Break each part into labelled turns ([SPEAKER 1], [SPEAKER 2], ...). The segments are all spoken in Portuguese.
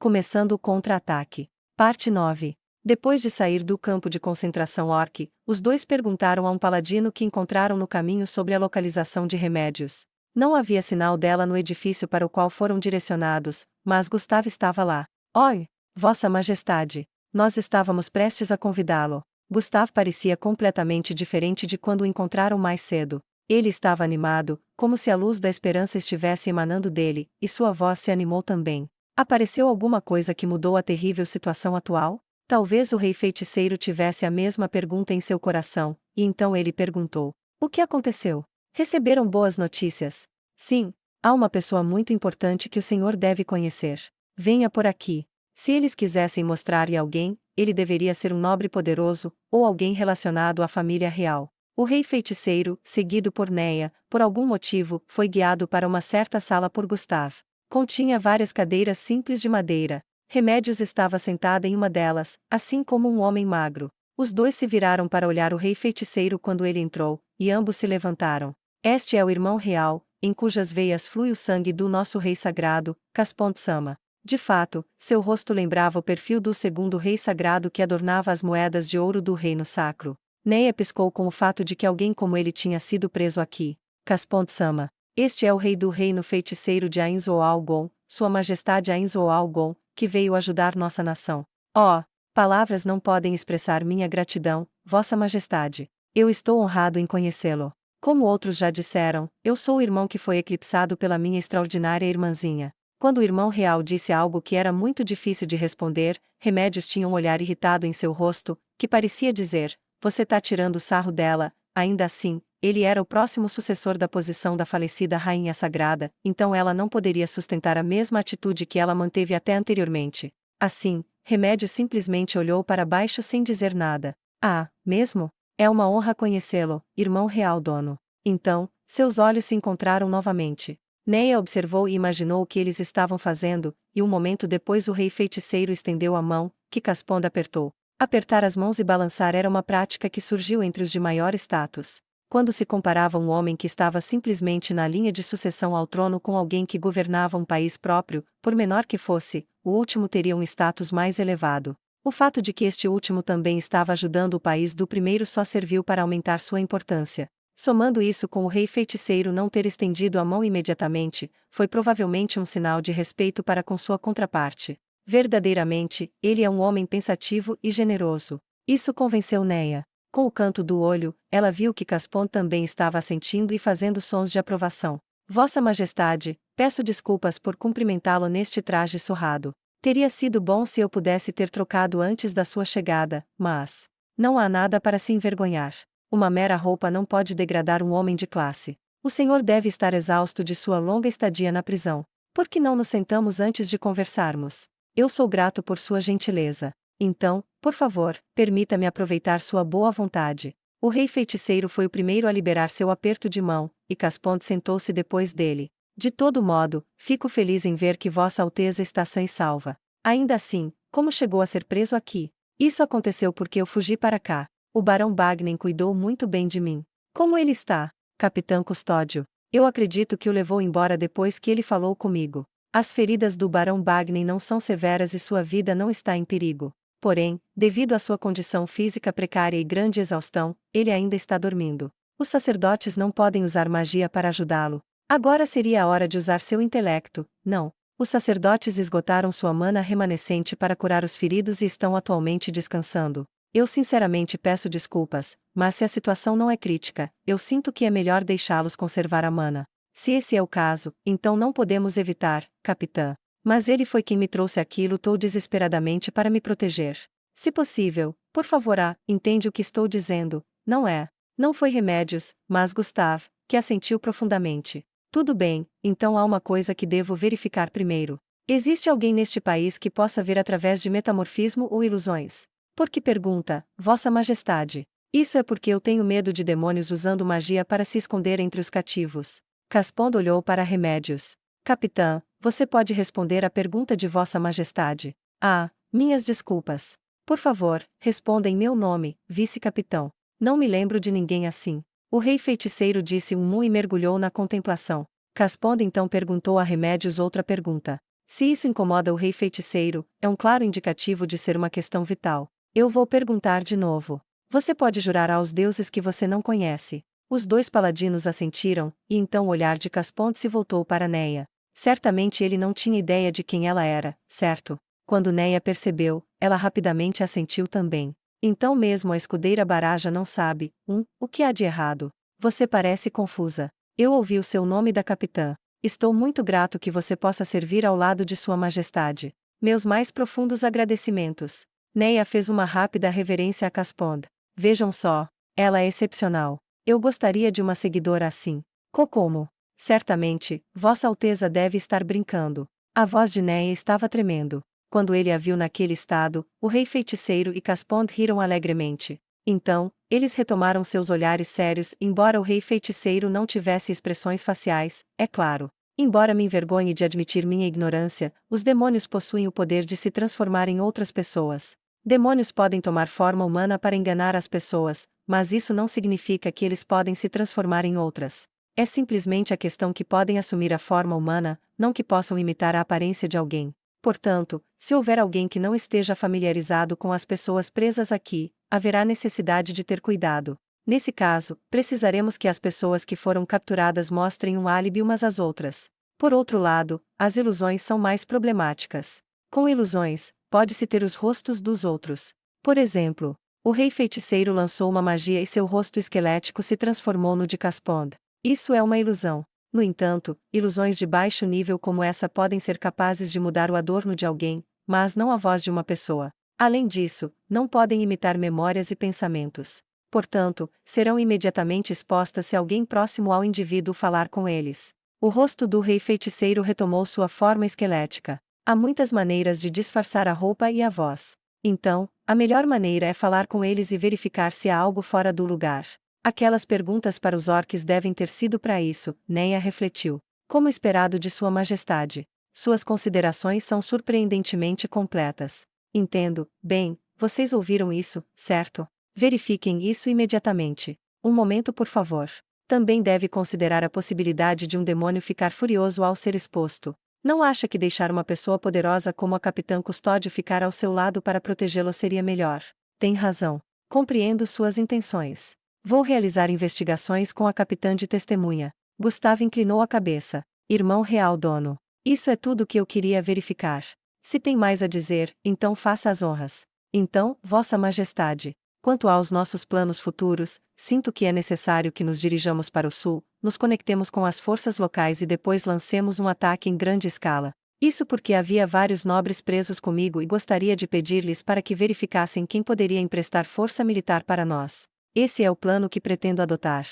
[SPEAKER 1] Começando o contra-ataque. Parte 9. Depois de sair do campo de concentração orc, os dois perguntaram a um paladino que encontraram no caminho sobre a localização de Remédios. Não havia sinal dela no edifício para o qual foram direcionados, mas Gustav estava lá. Oi, Vossa Majestade! Nós estávamos prestes a convidá-lo. Gustav parecia completamente diferente de quando o encontraram mais cedo. Ele estava animado, como se a luz da esperança estivesse emanando dele, e sua voz se animou também. Apareceu alguma coisa que mudou a terrível situação atual? Talvez o rei feiticeiro tivesse a mesma pergunta em seu coração, e então ele perguntou: o que aconteceu? Receberam boas notícias? Sim, há uma pessoa muito importante que o senhor deve conhecer. Venha por aqui. Se eles quisessem mostrar-lhe alguém, ele deveria ser um nobre poderoso, ou alguém relacionado à família real. O rei feiticeiro, seguido por Neia, por algum motivo, foi guiado para uma certa sala por Gustav. Continha várias cadeiras simples de madeira. Remédios estava sentada em uma delas, assim como um homem magro. Os dois se viraram para olhar o rei feiticeiro quando ele entrou, e ambos se levantaram. Este é o irmão real, em cujas veias flui o sangue do nosso rei sagrado, Caspond-sama. De fato, seu rosto lembrava o perfil do segundo rei sagrado que adornava as moedas de ouro do reino sacro. Neia piscou com o fato de que alguém como ele tinha sido preso aqui. Caspond-sama. Este é o rei do reino feiticeiro de Ainzoalgon, Sua Majestade Ainzoalgon, que veio ajudar nossa nação. Oh, palavras não podem expressar minha gratidão, Vossa Majestade. Eu estou honrado em conhecê-lo. Como outros já disseram, eu sou o irmão que foi eclipsado pela minha extraordinária irmãzinha. Quando o irmão real disse algo que era muito difícil de responder, Remédios tinha um olhar irritado em seu rosto, que parecia dizer: você tá tirando sarro dela. Ainda assim, ele era o próximo sucessor da posição da falecida Rainha Sagrada, então ela não poderia sustentar a mesma atitude que ela manteve até anteriormente. Assim, Remédio simplesmente olhou para baixo sem dizer nada. Ah, mesmo? É uma honra conhecê-lo, irmão real dono. Então, seus olhos se encontraram novamente. Neia observou e imaginou o que eles estavam fazendo, e um momento depois o rei feiticeiro estendeu a mão, que Caspond apertou. Apertar as mãos e balançar era uma prática que surgiu entre os de maior status. Quando se comparava um homem que estava simplesmente na linha de sucessão ao trono com alguém que governava um país próprio, por menor que fosse, o último teria um status mais elevado. O fato de que este último também estava ajudando o país do primeiro só serviu para aumentar sua importância. Somando isso com o rei feiticeiro não ter estendido a mão imediatamente, foi provavelmente um sinal de respeito para com sua contraparte. Verdadeiramente, ele é um homem pensativo e generoso. Isso convenceu Neia. Com o canto do olho, ela viu que Caspond também estava assentindo e fazendo sons de aprovação. Vossa Majestade, peço desculpas por cumprimentá-lo neste traje surrado. Teria sido bom se eu pudesse ter trocado antes da sua chegada, mas não há nada para se envergonhar. Uma mera roupa não pode degradar um homem de classe. O senhor deve estar exausto de sua longa estadia na prisão. Por que não nos sentamos antes de conversarmos? Eu sou grato por sua gentileza. Então, por favor, permita-me aproveitar sua boa vontade. O rei feiticeiro foi o primeiro a liberar seu aperto de mão, e Caspond sentou-se depois dele. De todo modo, fico feliz em ver que Vossa Alteza está sã e salva. Ainda assim, como chegou a ser preso aqui? Isso aconteceu porque eu fugi para cá. O Barão Bagnen cuidou muito bem de mim. Como ele está, Capitão Custódio? Eu acredito que o levou embora depois que ele falou comigo. As feridas do Barão Bagnen não são severas e sua vida não está em perigo. Porém, devido à sua condição física precária e grande exaustão, ele ainda está dormindo. Os sacerdotes não podem usar magia para ajudá-lo. Agora seria a hora de usar seu intelecto, não. Os sacerdotes esgotaram sua mana remanescente para curar os feridos e estão atualmente descansando. Eu sinceramente peço desculpas, mas se a situação não é crítica, eu sinto que é melhor deixá-los conservar a mana. Se esse é o caso, então não podemos evitar, capitã. Mas ele foi quem me trouxe aqui e lutou desesperadamente para me proteger. Se possível, por favor, entende o que estou dizendo, não é? Não foi Remédios, mas Gustav, que assentiu profundamente. Tudo bem, então há uma coisa que devo verificar primeiro. Existe alguém neste país que possa ver através de metamorfismo ou ilusões? Por que pergunta, Vossa Majestade? Isso é porque eu tenho medo de demônios usando magia para se esconder entre os cativos. Caspond olhou para Remédios. Capitã, você pode responder à pergunta de Vossa Majestade. Ah, minhas desculpas. Por favor, responda em meu nome, vice-capitão. Não me lembro de ninguém assim. O rei feiticeiro disse um mu e mergulhou na contemplação. Caspond então perguntou a Remédios outra pergunta. Se isso incomoda o rei feiticeiro, é um claro indicativo de ser uma questão vital. Eu vou perguntar de novo. Você pode jurar aos deuses que você não conhece. Os dois paladinos assentiram, e então o olhar de Caspond se voltou para Neia. Certamente ele não tinha ideia de quem ela era, certo? Quando Neia percebeu, ela rapidamente assentiu também. Então mesmo a escudeira Baraja não sabe, o que há de errado? Você parece confusa. Eu ouvi o seu nome da capitã. Estou muito grato que você possa servir ao lado de Sua Majestade. Meus mais profundos agradecimentos. Neia fez uma rápida reverência a Caspond. Vejam só, ela é excepcional. Eu gostaria de uma seguidora assim. Kokomo. Certamente, Vossa Alteza deve estar brincando. A voz de Neia estava tremendo. Quando ele a viu naquele estado, o rei feiticeiro e Caspond riram alegremente. Então, eles retomaram seus olhares sérios, embora o rei feiticeiro não tivesse expressões faciais, é claro. Embora me envergonhe de admitir minha ignorância, os demônios possuem o poder de se transformar em outras pessoas. Demônios podem tomar forma humana para enganar as pessoas, mas isso não significa que eles podem se transformar em outras. É simplesmente a questão que podem assumir a forma humana, não que possam imitar a aparência de alguém. Portanto, se houver alguém que não esteja familiarizado com as pessoas presas aqui, haverá necessidade de ter cuidado. Nesse caso, precisaremos que as pessoas que foram capturadas mostrem um álibi umas às outras. Por outro lado, as ilusões são mais problemáticas. Com ilusões, pode-se ter os rostos dos outros. Por exemplo, o rei feiticeiro lançou uma magia e seu rosto esquelético se transformou no de Caspond. Isso é uma ilusão. No entanto, ilusões de baixo nível como essa podem ser capazes de mudar o adorno de alguém, mas não a voz de uma pessoa. Além disso, não podem imitar memórias e pensamentos. Portanto, serão imediatamente expostas se alguém próximo ao indivíduo falar com eles. O rosto do rei feiticeiro retomou sua forma esquelética. Há muitas maneiras de disfarçar a roupa e a voz. Então, a melhor maneira é falar com eles e verificar se há algo fora do lugar. Aquelas perguntas para os orques devem ter sido para isso, Neia refletiu. Como esperado de Sua Majestade. Suas considerações são surpreendentemente completas. Entendo, bem, vocês ouviram isso, certo? Verifiquem isso imediatamente. Um momento, por favor. Também deve considerar a possibilidade de um demônio ficar furioso ao ser exposto. Não acha que deixar uma pessoa poderosa como a Capitã Custódio ficar ao seu lado para protegê-lo seria melhor? Tem razão. Compreendo suas intenções. Vou realizar investigações com a capitã de testemunha. Gustavo inclinou a cabeça. Irmão real dono. Isso é tudo o que eu queria verificar. Se tem mais a dizer, então faça as honras. Então, Vossa Majestade. Quanto aos nossos planos futuros, sinto que é necessário que nos dirijamos para o sul, nos conectemos com as forças locais e depois lancemos um ataque em grande escala. Isso porque havia vários nobres presos comigo e gostaria de pedir-lhes para que verificassem quem poderia emprestar força militar para nós. Esse é o plano que pretendo adotar.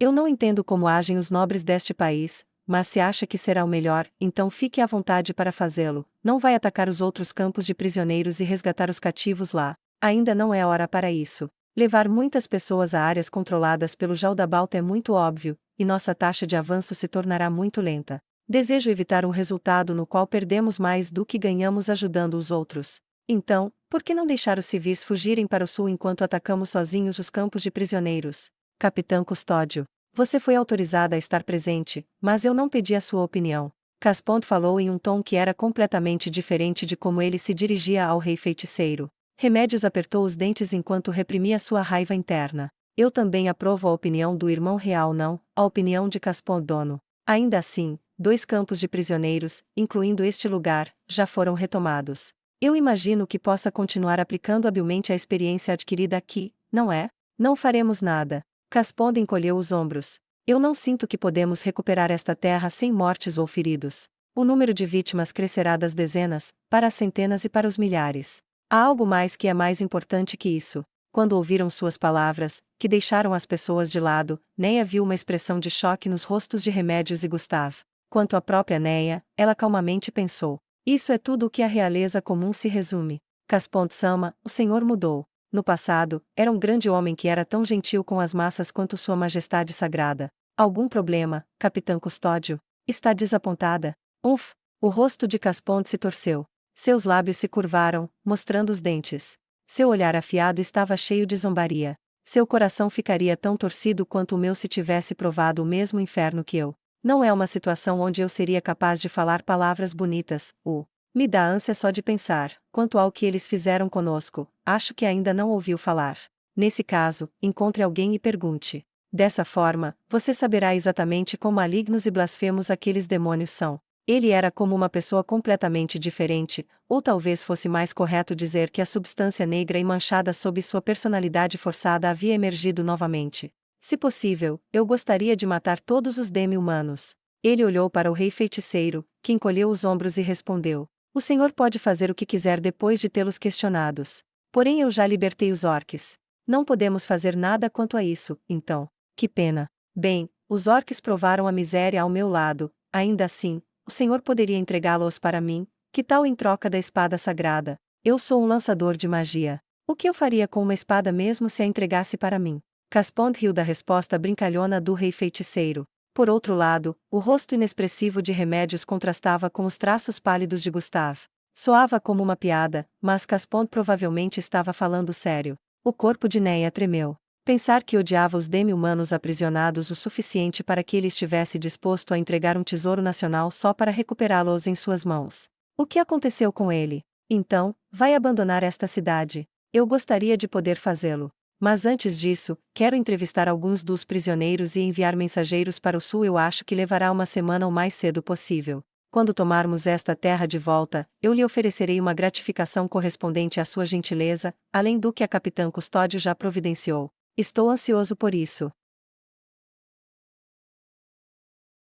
[SPEAKER 1] Eu não entendo como agem os nobres deste país, mas se acha que será o melhor, então fique à vontade para fazê-lo. Não vai atacar os outros campos de prisioneiros e resgatar os cativos lá. Ainda não é hora para isso. Levar muitas pessoas a áreas controladas pelo Jaldabaoth é muito óbvio, e nossa taxa de avanço se tornará muito lenta. Desejo evitar um resultado no qual perdemos mais do que ganhamos ajudando os outros. Então, por que não deixar os civis fugirem para o sul enquanto atacamos sozinhos os campos de prisioneiros? Capitã Custódio, você foi autorizada a estar presente, mas eu não pedi a sua opinião. Caspond falou em um tom que era completamente diferente de como ele se dirigia ao rei feiticeiro. Remédios apertou os dentes enquanto reprimia sua raiva interna. Eu também aprovo a opinião do irmão real não, a opinião de Caspond dono. Ainda assim, 2 campos de prisioneiros, incluindo este lugar, já foram retomados. Eu imagino que possa continuar aplicando habilmente a experiência adquirida aqui, não é? Não faremos nada. Caspond encolheu os ombros. Eu não sinto que podemos recuperar esta terra sem mortes ou feridos. O número de vítimas crescerá das dezenas, para as centenas e para os milhares. Há algo mais que é mais importante que isso. Quando ouviram suas palavras, que deixaram as pessoas de lado, Neia viu uma expressão de choque nos rostos de Remédios e Gustavo. Quanto à própria Neia, ela calmamente pensou. Isso é tudo o que a realeza comum se resume. Caspond-sama, o senhor mudou. No passado, era um grande homem que era tão gentil com as massas quanto Sua Majestade Sagrada. Algum problema, Capitã Custódio? Está desapontada? O rosto de Caspond se torceu. Seus lábios se curvaram, mostrando os dentes. Seu olhar afiado estava cheio de zombaria. Seu coração ficaria tão torcido quanto o meu se tivesse provado o mesmo inferno que eu. Não é uma situação onde eu seria capaz de falar palavras bonitas, me dá ânsia só de pensar. Quanto ao que eles fizeram conosco, acho que ainda não ouviu falar. Nesse caso, encontre alguém e pergunte. Dessa forma, você saberá exatamente quão malignos e blasfemos aqueles demônios são. Ele era como uma pessoa completamente diferente, ou talvez fosse mais correto dizer que a substância negra e manchada sob sua personalidade forçada havia emergido novamente. Se possível, eu gostaria de matar todos os demi-humanos. Ele olhou para o rei feiticeiro, que encolheu os ombros e respondeu: O senhor pode fazer o que quiser depois de tê-los questionados. Porém eu já libertei os orques. Não podemos fazer nada quanto a isso, então. Que pena. Bem, os orques provaram a miséria ao meu lado, ainda assim, o senhor poderia entregá-los para mim? Que tal em troca da espada sagrada? Eu sou um lançador de magia. O que eu faria com uma espada mesmo se a entregasse para mim? Caspond riu da resposta brincalhona do rei feiticeiro. Por outro lado, o rosto inexpressivo de Remédios contrastava com os traços pálidos de Gustave. Soava como uma piada, mas Caspond provavelmente estava falando sério. O corpo de Neia tremeu. Pensar que odiava os demi-humanos aprisionados o suficiente para que ele estivesse disposto a entregar um tesouro nacional só para recuperá-los em suas mãos. O que aconteceu com ele? Então, vai abandonar esta cidade. Eu gostaria de poder fazê-lo. Mas antes disso, quero entrevistar alguns dos prisioneiros e enviar mensageiros para o sul. Eu acho que levará uma semana o mais cedo possível. Quando tomarmos esta terra de volta, eu lhe oferecerei uma gratificação correspondente à sua gentileza, além do que a capitã Custódio já providenciou. Estou ansioso por isso.